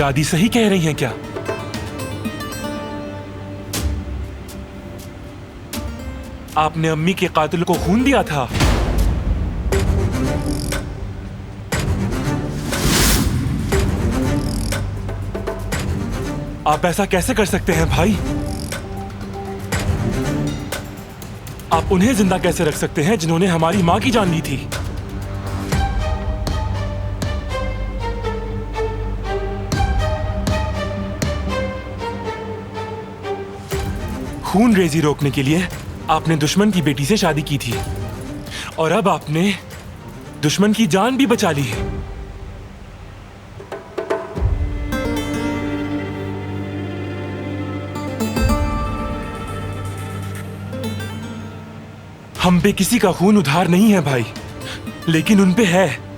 दादी सही कह रही हैं क्या? आपने अम्मी के कातिल को खून दिया था? आप ऐसा कैसे कर सकते हैं भाई? आप उन्हें जिंदा कैसे रख सकते हैं जिन्होंने हमारी मां की जान ली थी? खून रेजी रोकने के लिए आपने दुश्मन की बेटी से शादी की थी और अब आपने दुश्मन की जान भी बचा ली है। हम पे किसी का खून उधार नहीं है भाई, लेकिन उन पे है।